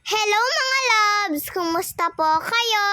Hello mga loves! Kumusta po kayo?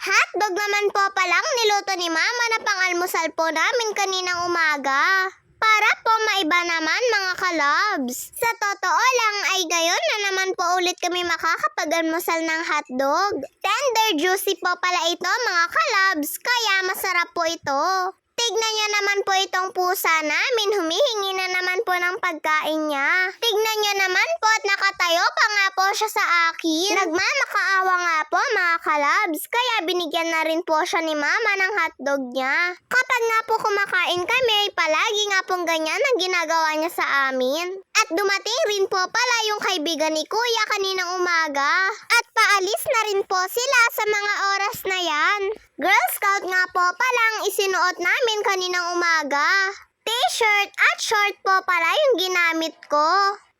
Hotdog naman po palang niluto ni Mama na pang-almusal po namin kaninang umaga. Para po maiba naman mga ka-loves. Sa totoo lang ay gayon na naman po ulit kami makakapag-almusal ng hotdog. Tender juicy po pala ito mga ka-loves, kaya masarap po ito. Tignan niyo naman po itong pusa namin, humihingi na naman po ng pagkain niya. Tignan niyo naman po at nakatayo pa nga po siya sa akin. Nagmamakaawa nga po mga kalabs, kaya binigyan na rin po siya ni Mama ng hotdog niya. Kapag nga po kumakain kami, palagi nga pong ganyan ang ginagawa niya sa amin. At dumating rin po pala yung kaibigan ni Kuya kaninang umaga. At paalis na rin po sila sa mga oras na yan. Girl Scout nga po palang isinuot namin kaninang umaga. T-shirt at short po pala yung ginamit ko.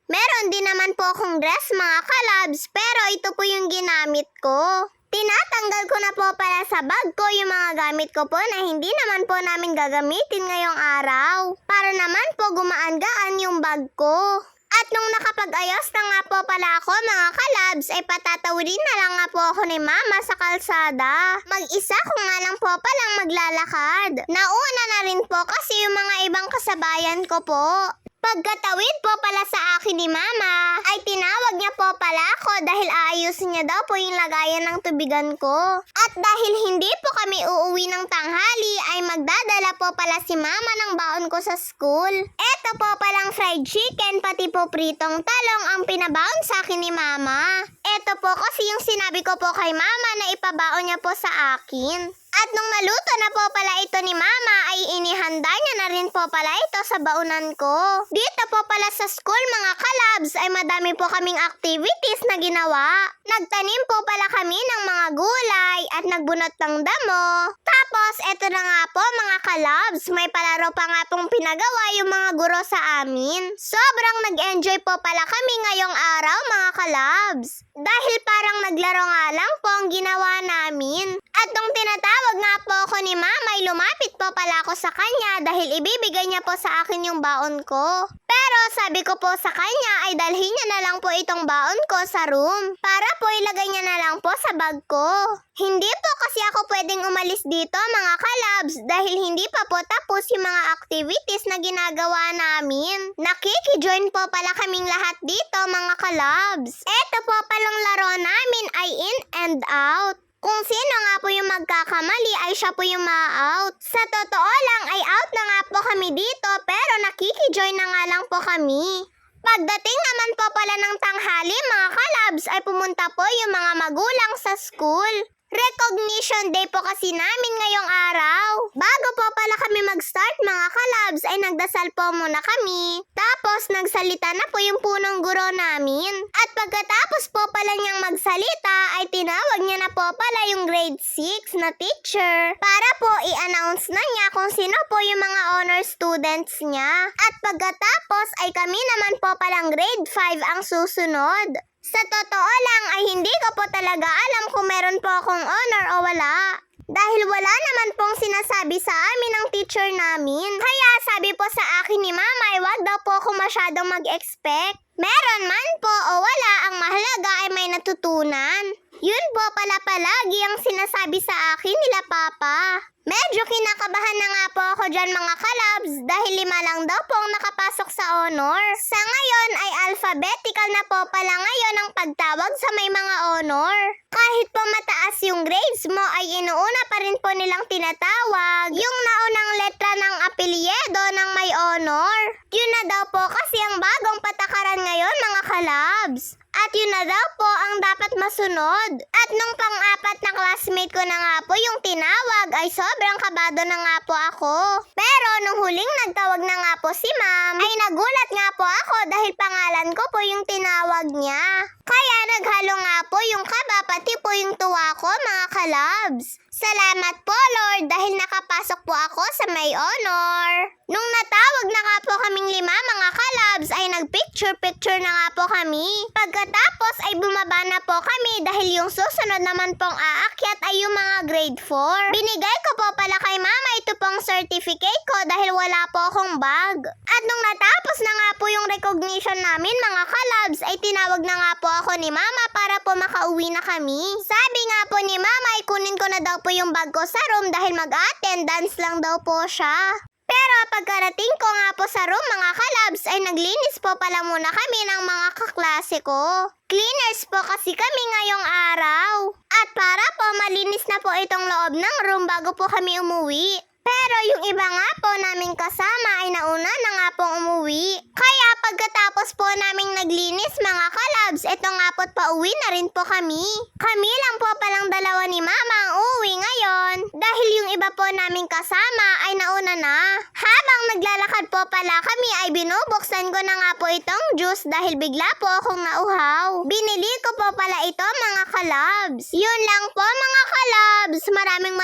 Meron din naman po akong dress mga kalabs, pero ito po yung ginamit ko. Tinatanggal ko na po pala sa bag ko yung mga gamit ko po na hindi naman po namin gagamitin ngayong araw. Para naman po gumaan-gaan yung bag ko. At nung nakapag-ayos na nga po pala ako mga kalabs, ay patatawidin na lang nga po ako ni Mama sa kalsada. Mag-isa ko nga lang po palang maglalakad. Nauna na rin po kasi yung mga ibang kasabayan ko po. Pagkatawid po pala sa akin ni Mama, ay tinawag niya po pala ako dahil aayusin niya daw po yung lagayan ng tubigan ko. At dahil hindi po kami uuwi ng tanghali, ay magdadala po pala si Mama ng baon ko sa school. Eto po palang fried chicken, pati po pritong talong ang pinabaon sa akin ni Mama. Eto po kasi yung sinabi ko po kay Mama na ipabaon niya po sa akin. At nung naluto na po pala ito ni Mama, ay inihanda niya na rin po pala ito sa baunan ko. Dito po pala sa school mga kalabs ay madami po kaming activities na ginawa. Nagtanim po pala kami ng mga gulay at nagbunot ng damo. Tapos eto na nga po mga kalabs, may palaro pa nga pong pinagawa yung mga guro sa amin. Sobrang nag-enjoy po pala kami ngayong araw mga kalabs. Dahil parang naglaro nga lang po ang ginawa namin. At nung tinatawag nga po ako ni Mama, ay lumapit po pala ako sa kanya dahil ibibigay niya po sa akin yung baon ko. Pero sabi ko po sa kanya ay dalhin niya na lang po itong baon ko sa room para po ilagay niya na lang po sa bag ko. Hindi po kasi ako pwedeng umalis dito mga kalabs dahil hindi pa po tapos yung mga activities na ginagawa namin. Nakikijoin po pala kaming lahat dito mga kalabs. Eto po palang laro namin ay in and out. Kung sino nga po yung magkakamali ay siya po yung ma-out. Sa totoo lang ay out na nga po kami dito pero nakikijoin na nga lang po kami. Pagdating naman po pala ng tanghali mga kalabs ay pumunta po yung mga magulang sa school. Recognition day po kasi namin ngayong araw. Bago po pala kami mag-start mga kalabs ay nagdasal po muna kami. Tapos nagsalita na po yung punong guro namin. At pagkatapos po pala niyang magsalita ay tinawag niya na po pala yung grade 6 na teacher para po i-announce na niya kung sino po yung mga honor students niya. At pagkatapos ay kami naman po palang grade 5 ang susunod. Sa totoo lang ay hindi ko po talaga alam kung meron po akong honor o wala. Dahil wala naman pong sinasabi sa amin ng teacher namin. Kaya sabi po sa akin ni Mama ay wag daw po ako masyadong mag-expect. Meron man po o wala, ang mahalaga ay may natutunan. Yun po pala palagi ang sinasabi sa akin nila Papa. Medyo kinakabahan na nga po ako dyan mga kalabs dahil 5 lang daw po ang nakapasok sa honor. Sa ngayon ay alphabetical na po pala ngayon ang pagtawag sa may mga honor. Kahit po mataas yung grades mo ay inuuna pa rin po nilang tinatawag yung naunang letra ng apelyido ng may honor. Yun na daw po kasi ang bagong patakaran ngayon mga kalabs. At yun na daw po ang dapat masunod. At nung pang-apat na classmate ko na nga po yung tinawag ay sobrang kabado na nga po ako. Pero nung huling nagtawag na nga po si Ma'am ay nagulat nga po ako dahil pangalan ko po yung tinawag niya. Kaya naghalo nga po yung kaba pati po yung tuwa ko mga kalabs. Salamat po Lord dahil nakapasok po ako sa may honor. Nung natawag na nga po kaming 5 mga kalabs ay nagpicture-picture na nga po kami. Pagkatapos ay bumaba na po kami dahil yung susunod naman pong aakyat ay yung mga grade 4. Binigay ko po pala kay Mama ito pong certificate ko dahil wala po akong bag. At nung natapos na nga po yung recognition namin mga kalabs ay tinawag na nga po ako ni Mama para po makauwi na kami. Sabi nga po ni Mama ay kunin ko na daw po yung bag ko sa room dahil mag-attendance lang daw po siya. Pero pagkarating ko nga po sa room mga kalabs ay naglinis po pala muna kami ng mga kaklase ko. Cleaners po kasi kami ngayong araw. At para po malinis na po itong loob ng room bago po kami umuwi. Pero yung iba nga po naming kasama ay nauna na nga pong umuwi. Kaya pagkatapos po naming naglinis mga kalabs, eto nga po't pauwi na rin po kami. Kami lang po palang dalawa ni Mama ang uuwi ngayon. Dahil yung iba po naming kasama ay nauna na. Habang naglalakad po pala kami ay binubuksan ko na nga po itong juice dahil bigla po akong nauhaw. Binili ko po pala ito mga kalabs. Yun lang po mga kalabs. Maraming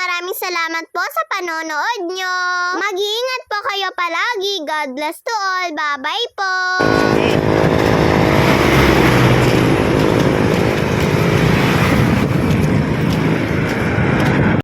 salamat po sa panonood nyo. Mag-iingat po kayo palagi. God bless to all. Bye-bye po.